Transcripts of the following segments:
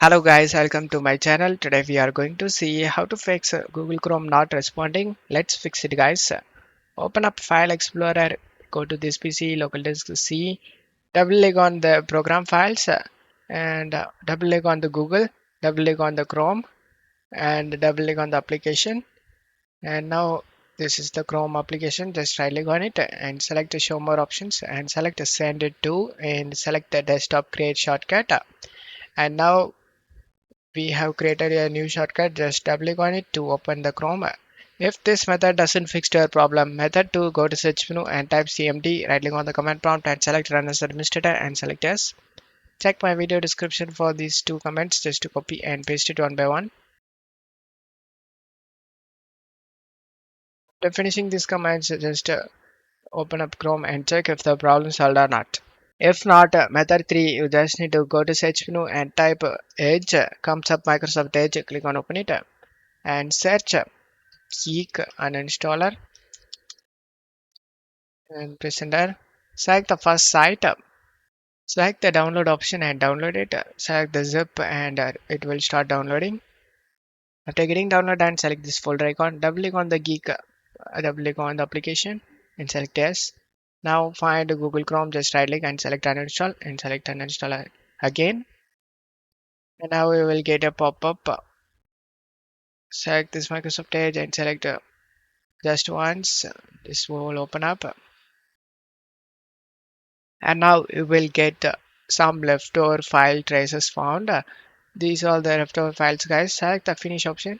Hello guys, welcome to my channel. Today we are going to see how to fix Google Chrome not responding. Let's fix it guys. Open up File Explorer, go to this PC, local disk C, double click on the program files and double click on the Google, double click on the Chrome and double click on the application. And now this is the Chrome application. Just right click on it and select the show more options and select the send it to and select the desktop create shortcut. And now we have created a new shortcut. Just double click on it to open the Chrome. If this method doesn't fix your problem, method to go to search menu and type cmd, right click on the command prompt and select run as administrator and select yes. Check my video description for these two comments just to copy and paste it one by one. After finishing these commands, just open up Chrome and check if the problem solved or not. If not, method 3, you just need to go to search menu and type Edge. Comes up Microsoft Edge, click on open it and search Geek uninstaller and press enter. Select the first site. Select the download option and download it. Select the zip and it will start downloading. After getting download and select this folder icon, double click on the Geek, double click on the application and select yes. Now find Google Chrome, just right click and select uninstall and select uninstall again. And now we will get a pop-up. Select this Microsoft Edge and select just once. This will open up. And now you will get some leftover file traces found. These are the leftover files guys. Select the finish option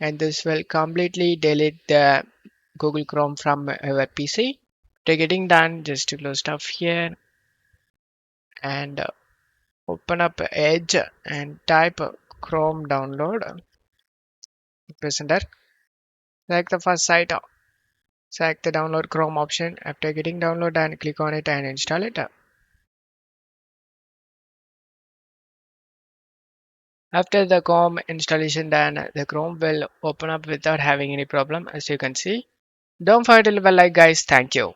and this will completely delete the Google Chrome from your PC. To getting done, just to close stuff here and open up Edge and type Chrome download. Press enter. Select the first site. Select the download Chrome option. After getting download and click on it and install it. After the Chrome installation done, the Chrome will open up without having any problem as you can see. Don't forget to leave a like guys. Thank you.